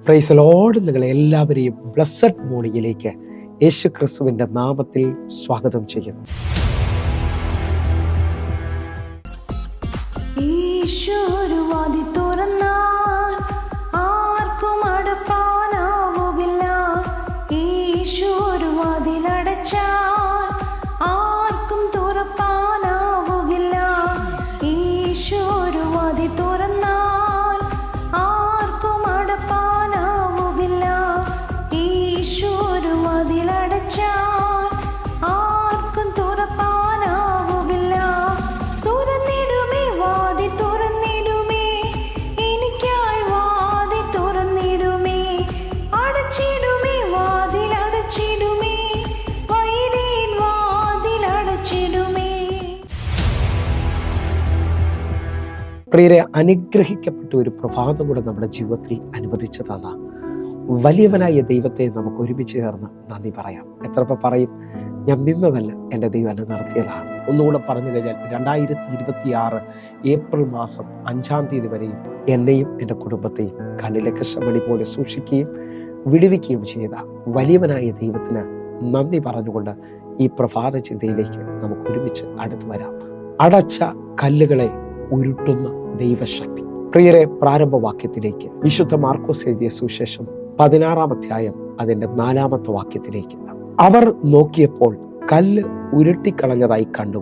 Praise Lord. നിങ്ങളെ എല്ലാവരെയും blessed മോർണിംഗിലേക്ക് യേശു ക്രിസ്തുവിൻ്റെ നാമത്തിൽ സ്വാഗതം ചെയ്യുന്നു. ഈശോരുവാതി തുറന്നാൽ ആർക്കും അടപ്പാനാവുകില്ല. ഈശോരുവാതിലടച്ചാൽ ആർക്കും തുറപ്പാനാവുകില്ല. ഈശോരുവാതി തുറന്നാൽ ആർക്കും അടപ്പാനാവുകില്ല. ഈശോരുവാതിലടച്ചാൽ ആർക്കും തുറപ്പാനാവുകില്ല. തുറന്നിടുമേ വാതി തുറന്നിടുമേ, എനിക്കായി വാതി തുറന്നിടുമേ. അടച്ചിടുമേ വാതിലടച്ചിടുമേ, വൈരിൻ വാതിലടച്ചിടുമേ. പ്രിയരെ, അനുഗ്രഹിക്കപ്പെട്ട ഒരു പ്രഭാതം കൂടെ നമ്മുടെ ജീവിതത്തിൽ അനുവദിച്ചതാണ്. വലിയവനായ ദൈവത്തെ നമുക്ക് ഒരുമിച്ച് ചേർന്ന് നന്ദി പറയാം. എത്ര പറയും, ഞാൻ നിന്നതല്ല, എൻ്റെ ദൈവം എന്നെ നടത്തിയതാണ്. ഒന്നുകൂടെ പറഞ്ഞു കഴിഞ്ഞാൽ 2026 ഏപ്രിൽ മാസം 5-ാം തീയതി വരെയും എന്നെയും എൻ്റെ കുടുംബത്തെയും കണ്ണിലെ കൃഷ്ണമണി പോലെ സൂക്ഷിക്കുകയും വിടുവിക്കുകയും ചെയ്ത വലിയവനായ ദൈവത്തിന് നന്ദി പറഞ്ഞുകൊണ്ട് ഈ പ്രഭാത ചിന്തയിലേക്ക് നമുക്ക് ഒരുമിച്ച് അടുത്തു വരാം. അടച്ച കല്ലുകളെ ഉരുട്ടുന്ന ദൈവശക്തി. പ്രിയരെ, പ്രാരംഭവാക്യത്തിലേക്ക് വിശുദ്ധ മാർക്കോസ് എഴുതിയ സുവിശേഷം 16-ാം അധ്യായം അതിൻ്റെ 4-ാമത്തെ വാക്യത്തിലേക്ക്. അവർ നോക്കിയപ്പോൾ കല്ല് ഉരുട്ടിക്കളഞ്ഞതായി കണ്ടു,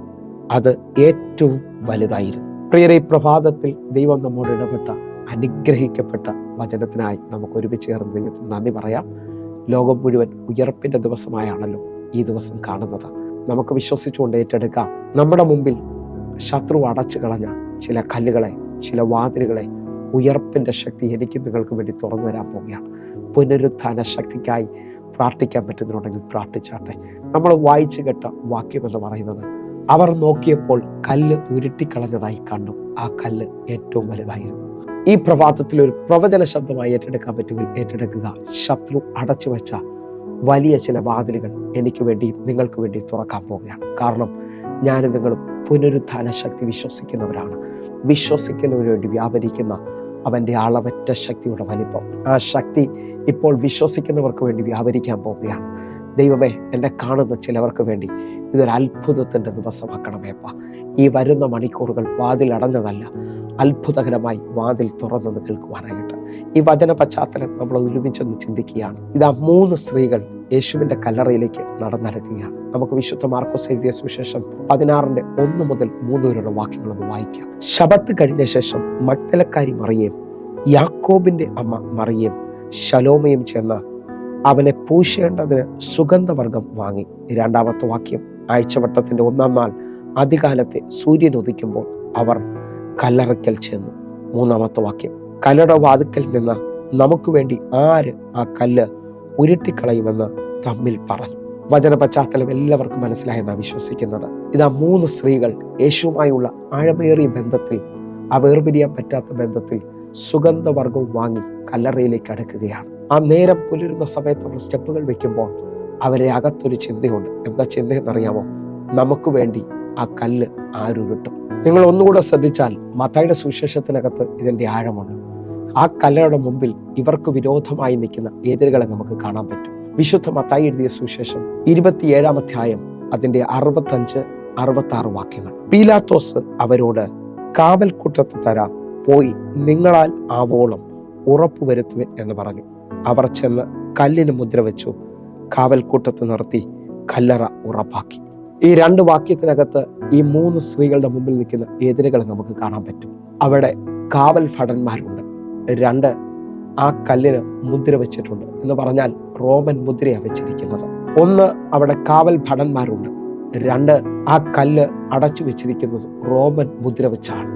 അത് ഏറ്റവും വലുതായിരുന്നു. പ്രിയരെ, ഈ പ്രഭാതത്തിൽ ദൈവം നമ്മോട് ഇടപെട്ട അനുഗ്രഹിക്കപ്പെട്ട വചനത്തിനായി നമുക്ക് ഒരുമിച്ച് ചേർന്ന് ദൈവത്തിന് നന്ദി പറയാം. ലോകം മുഴുവൻ ഉയർപ്പിൻ്റെ ദിവസമായാണല്ലോ ഈ ദിവസം കാണുന്നത്. നമുക്ക് വിശ്വസിച്ചുകൊണ്ട് ഏറ്റെടുക്കാം. നമ്മുടെ മുമ്പിൽ ശത്രു അടച്ചു കളഞ്ഞ ചില കല്ലുകളെ, ചില വാതിലുകളെ ഉയർപ്പിൻ്റെ ശക്തി എനിക്ക് നിങ്ങൾക്ക് വേണ്ടി തുറന്നു വരാൻ പോവുകയാണ്. പുനരുത്ഥാന ശക്തിക്കായി പ്രാർത്ഥിക്കാൻ പറ്റുന്നുണ്ടെങ്കിൽ പ്രാർത്ഥിച്ചാട്ടെ. നമ്മൾ വായിച്ചു കേട്ട വാക്യം എന്ന് പറയുന്നത്, അവർ നോക്കിയപ്പോൾ കല്ല് ഉരുട്ടിക്കളഞ്ഞതായി കണ്ടു, ആ കല്ല് ഏറ്റവും വലുതായിരുന്നു. ഈ പ്രഭാതത്തിൽ ഒരു പ്രവചന ശബ്ദമായി ഏറ്റെടുക്കാൻ പറ്റുമെങ്കിൽ ഏറ്റെടുക്കുക. ശത്രു അടച്ചു വെച്ച വലിയ ചില വാതിലുകൾ എനിക്ക് വേണ്ടി നിങ്ങൾക്ക് വേണ്ടി തുറക്കാൻ പോവുകയാണ്. കാരണം ഞാനും നിങ്ങളും പുനരുത്ഥാന ശക്തി വിശ്വസിക്കുന്നവരാണ്. വിശ്വസിക്കുന്നതിന് വേണ്ടി വ്യാപരിക്കുന്ന അവൻ്റെ അളവറ്റ ശക്തിയുടെ വലിപ്പം, ആ ശക്തി ഇപ്പോൾ വിശ്വസിക്കുന്നവർക്ക് വേണ്ടി വ്യാപരിക്കാൻ പോവുകയാണ്. ദൈവമേ, എന്നെ കാണുന്ന ചിലവർക്ക് വേണ്ടി ഇതൊരു അത്ഭുതത്തിൻ്റെ ദിവസമാക്കണമേപ്പ. ഈ വരുന്ന മണിക്കൂറുകൾ വാതിൽ അടഞ്ഞതല്ല, അത്ഭുതകരമായി വാതിൽ തുറന്നത് കേൾക്കുവാനായിട്ട് ഈ വചന പശ്ചാത്തലം നമ്മൾ ഒരുമിച്ചൊന്ന് ചിന്തിക്കുകയാണ്. ഇതാ 3 സ്ത്രീകൾ യേശുവിൻ്റെ കല്ലറയിലേക്ക് നടന്നെടുക്കുകയാണ്. നമുക്ക് വിശുദ്ധ മാർക്കോസ് എഴുതിയ സുവിശേഷം 16-ന്റെ 1 മുതൽ 3 വരെയുള്ള വാക്യങ്ങളൊന്ന് വായിക്കാം. ശബത്ത് കഴിഞ്ഞ ശേഷം മഗ്ദലക്കാരി മറിയയും യാക്കോബിന്റെ അമ്മ മറിയയും ശലോമയും ചെന്ന് അവനെ പൂശേണ്ടതിന് സുഗന്ധവർഗം വാങ്ങി. 2-ാമത്തെ വാക്യം, ആഴ്ചവട്ടത്തിന്റെ 1-ാം നാൾ അതികാലത്തെ സൂര്യൻ ഉദിക്കുമ്പോൾ അവർ കല്ലറയ്ക്കൽ ചെന്നു. 3-ാമത്തെ വാക്യം, കല്ലറ വാതിക്കൽ നിന്ന് നമുക്ക് വേണ്ടി ആര് ആ കല്ല് ഉരുട്ടിക്കളയുമെന്ന് തമ്മിൽ പറഞ്ഞു. വചന പശ്ചാത്തലം എല്ലാവർക്കും മനസ്സിലായെന്നാണ് വിശ്വസിക്കുന്നത്. ഇതാ 3 സ്ത്രീകൾ യേശുവുമായുള്ള ആഴമേറിയ ബന്ധത്തിൽ, ആ വേർപിരിയാൻ പറ്റാത്ത ബന്ധത്തിൽ സുഗന്ധവർഗവും വാങ്ങി കല്ലറയിലേക്ക് അടുക്കുകയാണ്. ആ നേരം പുലരുന്ന സമയത്ത് നമ്മൾ സ്റ്റെപ്പുകൾ വെക്കുമ്പോൾ അവരെ അകത്തൊരു ചിന്തയുണ്ട്. എന്താ ചിന്തയെന്നറിയാമോ? നമുക്ക് വേണ്ടി ആ കല്ല് ആരുരുട്ടും. നിങ്ങൾ ഒന്നുകൂടെ ശ്രദ്ധിച്ചാൽ മത്തായിയുടെ സുവിശേഷത്തിനകത്ത് ഇതിൻ്റെ ആഴമുണ്ട്. ആ കല്ലറയുടെ മുമ്പിൽ ഇവർക്ക് വിരോധമായി നിൽക്കുന്ന എതിരുകളെ നമുക്ക് കാണാൻ പറ്റും. വിശുദ്ധ മത്തായി എഴുതിയ സുവിശേഷം 27-ാം അധ്യായം അതിൻ്റെ 65-66 വാക്യങ്ങൾ. പീലാത്തോസ് അവരോട്, കാവൽക്കൂട്ടത്ത് തരാം, പോയി നിങ്ങളാൽ ആവോളം ഉറപ്പുവരുത്തുവിൻ എന്ന് പറഞ്ഞു. അവർ ചെന്ന് കല്ലിന് മുദ്ര വെച്ചു, കാവൽക്കൂട്ടത്ത് നിർത്തി കല്ലറ ഉറപ്പാക്കി. ഈ 2 വാക്യത്തിനകത്ത് ഈ 3 സ്ത്രീകളുടെ മുമ്പിൽ നിൽക്കുന്ന എതിരുകളെ നമുക്ക് കാണാൻ പറ്റും. അവിടെ കാവൽ ഭടന്മാരുണ്ട്. 2 ആ കല്ലിന് മുദ്ര വെച്ചിട്ടുണ്ട് എന്ന് പറഞ്ഞാൽ റോമൻ മുദ്രയാണ് വെച്ചിരിക്കുന്നത്. 1 അവിടെ കാവൽ ഭടന്മാരുണ്ട്. 2 ആ കല്ല് അടച്ചു വെച്ചിരിക്കുന്നത് റോമൻ മുദ്ര വെച്ചാണ്.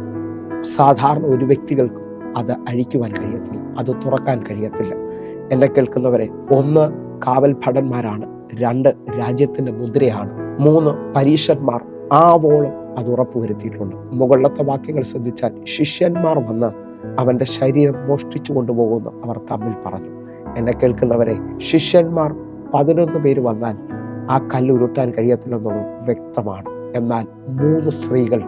സാധാരണ ഒരു വ്യക്തികൾക്കും അത് അഴിക്കുവാൻ കഴിയത്തില്ല, അത് തുറക്കാൻ കഴിയത്തില്ല. എന്നെ കേൾക്കുന്നവരെ, 1 കാവൽ ഭടന്മാരാണ്, 2 രാജ്യത്തിന്റെ മുദ്രയാണ്, 3 പരീശന്മാർ ആവോളം അത് ഉറപ്പുവരുത്തിയിട്ടുണ്ട്. മുകളിലത്തെ വാക്യങ്ങൾ ശ്രദ്ധിച്ചാൽ ശിഷ്യന്മാർ വന്ന് അവന്റെ ശരീരം മോഷ്ടിച്ചു കൊണ്ടുപോകുമെന്ന് അവർ തമ്മിൽ പറഞ്ഞു. എന്നെ കേൾക്കുന്നവരെ, ശിഷ്യന്മാർ 11 പേര് വന്നാൽ ആ കല്ല് ഉരുട്ടാൻ കഴിയത്തില്ലെന്നുള്ളത് വ്യക്തമാണ്. എന്നാൽ 3 സ്ത്രീകൾ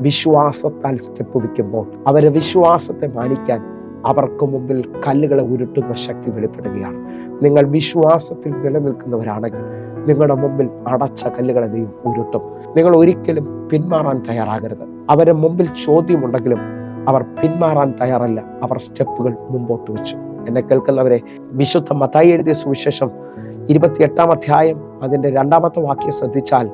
വിശ്വാസത്താൽ സ്റ്റെപ്പ് വയ്ക്കുമ്പോൾ അവരെ വിശ്വാസത്തെ മാനിക്കാൻ അവർക്ക് മുമ്പിൽ കല്ലുകളെ ഉരുട്ടുന്ന ശക്തി വെളിപ്പെടുകയാണ്. നിങ്ങൾ വിശ്വാസത്തിൽ നിലനിൽക്കുന്നവരാണെങ്കിൽ നിങ്ങളുടെ മുമ്പിൽ അടച്ച കല്ലുകളെ ദൈവം ഉരുട്ടും. നിങ്ങൾ ഒരിക്കലും പിന്മാറാൻ തയ്യാറാകരുത്. അവരുടെ മുമ്പിൽ ചോദ്യമുണ്ടെങ്കിലും അവർ പിന്മാറാൻ തയ്യാറല്ല. അവർ സ്റ്റെപ്പുകൾ മുമ്പോട്ട് വെച്ചു. എന്നെ കേൾക്കുന്നവരെ, വിശുദ്ധ മത്തായി എഴുതിയ സുവിശേഷം 28-ാം അധ്യായം അതിൻ്റെ 2-ാമത്തെ വാക്യം ശ്രദ്ധിച്ചാൽ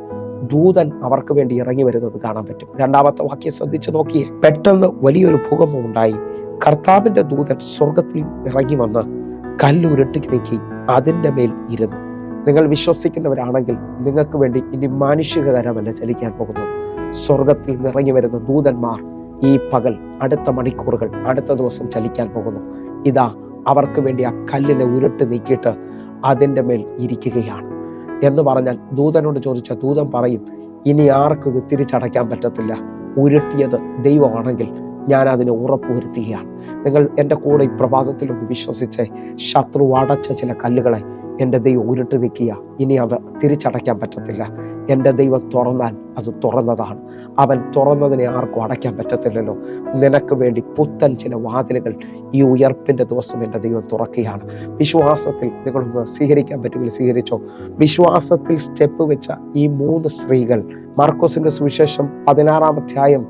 ദൂതൻ അവർക്ക് വേണ്ടി ഇറങ്ങി വരുന്നത് കാണാൻ പറ്റും. 2-ാമത്തെ വാക്യം ശ്രദ്ധിച്ച് നോക്കിയേ. പെട്ടെന്ന് വലിയൊരു ഭൂകമ്പം ഉണ്ടായി. കർത്താവിന്റെ ദൂതൻ സ്വർഗത്തിൽ ഇറങ്ങി വന്ന് കല്ലുരുട്ടി നീക്കി അതിൻ്റെ മേൽ ഇരുന്നു. നിങ്ങൾ വിശ്വസിക്കുന്നവരാണെങ്കിൽ നിങ്ങൾക്ക് വേണ്ടി ഇനി മാനുഷികകരമല്ല ചലിക്കാൻ പോകുന്നത്. സ്വർഗത്തിൽ ഇറങ്ങി വരുന്ന ദൂതന്മാർ ഈ പകൽ, അടുത്ത മണിക്കൂറുകൾ, അടുത്ത ദിവസം ചലിക്കാൻ പോകുന്നു. ഇതാ അവർക്ക് വേണ്ടി ആ കല്ലിനെ ഉരുട്ടി നീക്കിയിട്ട് അതിൻ്റെ മേൽ ഇരിക്കുകയാണ് എന്ന് പറഞ്ഞാൽ ദൂതനോട് ചോദിച്ച ദൂതൻ പറയും, ഇനി ആർക്കും ഇത് തിരിച്ചടയ്ക്കാൻ പറ്റത്തില്ല. ഉരുട്ടിയത് ദൈവമാണെങ്കിൽ ഞാൻ അതിനെ ഉറപ്പുവരുത്തുകയാണ്. നിങ്ങൾ എൻ്റെ കൂടെ ഈ പ്രഭാതത്തിൽ ഒന്ന് വിശ്വസിച്ച് ശത്രു അടച്ച ചില കല്ലുകളെ എൻ്റെ ദൈവം ഉരുട്ടി നിൽക്കുക. ഇനി അത് തിരിച്ചടയ്ക്കാൻ പറ്റത്തില്ല. എൻ്റെ ദൈവം തുറന്നാൽ അത് തുറന്നതാണ്. അവൻ തുറന്നതിനെ ആർക്കും അടയ്ക്കാൻ പറ്റത്തില്ലല്ലോ. നിനക്ക് വേണ്ടി പുത്തൻ ചില വാതിലുകൾ ഈ ഉയർപ്പിൻ്റെ ദിവസം എൻ്റെ ദൈവം തുറക്കുകയാണ്. വിശ്വാസത്തിൽ നിങ്ങളൊന്ന് സ്വീകരിക്കാൻ പറ്റുമെങ്കിൽ സ്വീകരിച്ചോ. വിശ്വാസത്തിൽ സ്റ്റെപ്പ് വെച്ച ഈ 3 സ്ത്രീകൾ മാർക്കോസിന്റെ സുവിശേഷം 16-ാം അധ്യായം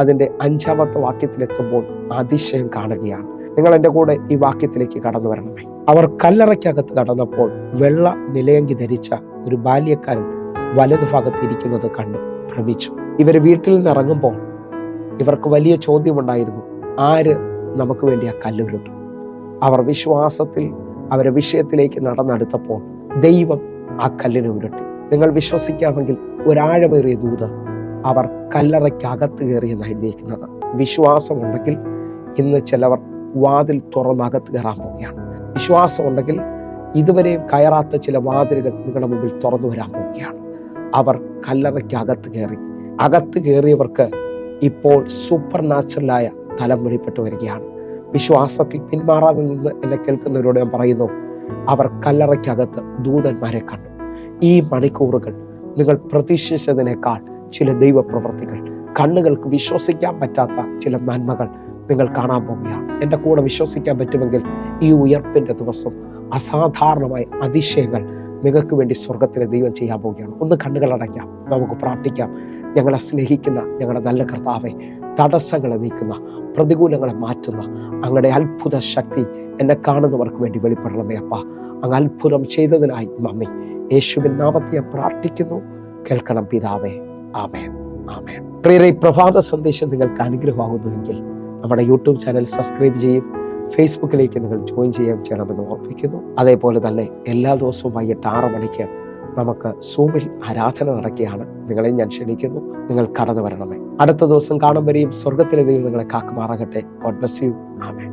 അതിൻ്റെ 5-ാമത്തെ വാക്യത്തിലെത്തുമ്പോൾ അതിശയം കാണുകയാണ്. നിങ്ങൾ എൻ്റെ കൂടെ ഈ വാക്യത്തിലേക്ക് കടന്നു വരണമേ. അവർ കല്ലറയ്ക്കകത്ത് കടന്നപ്പോൾ വെള്ള നിലയങ്കി ധരിച്ച ഒരു ബാല്യക്കാരൻ വലതു ഭാഗത്ത് ഇരിക്കുന്നത് കണ്ടു ഭ്രമിച്ചു. ഇവർ വീട്ടിൽ നിന്ന് ഇറങ്ങുമ്പോൾ ഇവർക്ക് വലിയ ചോദ്യമുണ്ടായിരുന്നു, ആര് നമുക്ക് വേണ്ടി ആ കല്ലുരുട്ടു? അവർ വിശ്വാസത്തിൽ അവരുടെ വിഷയത്തിലേക്ക് നടന്നെടുത്തപ്പോൾ ദൈവം ആ കല്ലിനെ ഉരുട്ടി. നിങ്ങൾ വിശ്വസിക്കാമെങ്കിൽ ഒരാഴമേറിയ ദൂത് അവർ കല്ലറയ്ക്കകത്ത് കയറിയെന്ന് എഴുതിയിരിക്കുന്നത്. വിശ്വാസമുണ്ടെങ്കിൽ ഇന്ന് ചിലവർ വാതിൽ തുറന്നകത്ത് കയറാൻ പോവുകയാണ്. വിശ്വാസമുണ്ടെങ്കിൽ ഇതുവരെയും കയറാത്ത ചില വാതിലുകൾ നിങ്ങളുടെ മുമ്പിൽ തുറന്നു വരാൻ പോവുകയാണ്. അവർ കല്ലറയ്ക്കകത്ത് കയറി. അകത്ത് കയറിയവർക്ക് ഇപ്പോൾ സൂപ്പർ നാച്ചുറലായ തലം വെളിപ്പെട്ടു വരികയാണ്. വിശ്വാസത്തിൽ പിന്മാറാതെ നിന്ന് എന്നെ കേൾക്കുന്നവരോട് ഞാൻ പറയുന്നു, അവർ കല്ലറയ്ക്കകത്ത് ദൂതന്മാരെ കണ്ടു. ഈ മണിക്കൂറുകൾ നിങ്ങൾ പ്രതീക്ഷിച്ചതിനേക്കാൾ ചില ദൈവപ്രവർത്തികൾ, കണ്ണുകൾക്ക് വിശ്വസിക്കാൻ പറ്റാത്ത ചില നന്മകൾ നിങ്ങൾ കാണാൻ പോവുകയാണ്. എൻ്റെ കൂടെ വിശ്വസിക്കാൻ പറ്റുമെങ്കിൽ ഈ ഉയർപ്പിൻ്റെ ദിവസം അസാധാരണമായ അതിശയങ്ങൾ നിങ്ങൾക്ക് വേണ്ടി സ്വർഗത്തിലെ ദൈവം ചെയ്യാൻ പോവുകയാണ്. ഒന്ന് കണ്ണുകൾ അടയ്ക്കാം, നമുക്ക് പ്രാർത്ഥിക്കാം. ഞങ്ങളെ സ്നേഹിക്കുന്ന ഞങ്ങളുടെ നല്ല കർത്താവെ, തടസ്സങ്ങളെ നീക്കുന്ന, പ്രതികൂലങ്ങളെ മാറ്റുന്ന അങ്ങയുടെ അത്ഭുത ശക്തി എന്നെ കാണുന്നവർക്ക് വേണ്ടി വെളിപ്പെടണമേ അപ്പ. അങ്ങ് അത്ഭുതം ചെയ്തതിനായി നന്ദി. യേശുവിൻ നാമത്തിൽ ഞാൻ പ്രാർത്ഥിക്കുന്നു. കേൾക്കണം പിതാവേ. ആമേൻ, ആമേൻ. പ്രിയരേ, പ്രഭാത സന്ദേശം നിങ്ങൾക്ക് അനുഗ്രഹമാകുന്നുവെങ്കിൽ നമ്മുടെ യൂട്യൂബ് ചാനൽ സബ്സ്ക്രൈബ് ചെയ്യും. ഫേസ്ബുക്കിലേക്ക് നിങ്ങൾ ജോയിൻ ചെയ്യണമെന്ന് ഓർപ്പിക്കുന്നു. അതേപോലെ തന്നെ എല്ലാ ദിവസവും വൈകിട്ട് 6 മണിക്ക് നമുക്ക് സൂമിൽ ആരാധന നടക്കുകയാണ്. നിങ്ങളെ ഞാൻ ക്ഷണിക്കുന്നു. നിങ്ങൾ കടന്നു വരണമേ. അടുത്ത ദിവസം കാണും വരെയും സ്വർഗത്തിലെ ദൈവം നിങ്ങളെ കാക്കുമാറാകട്ടെ. God bless you. ആമേൻ.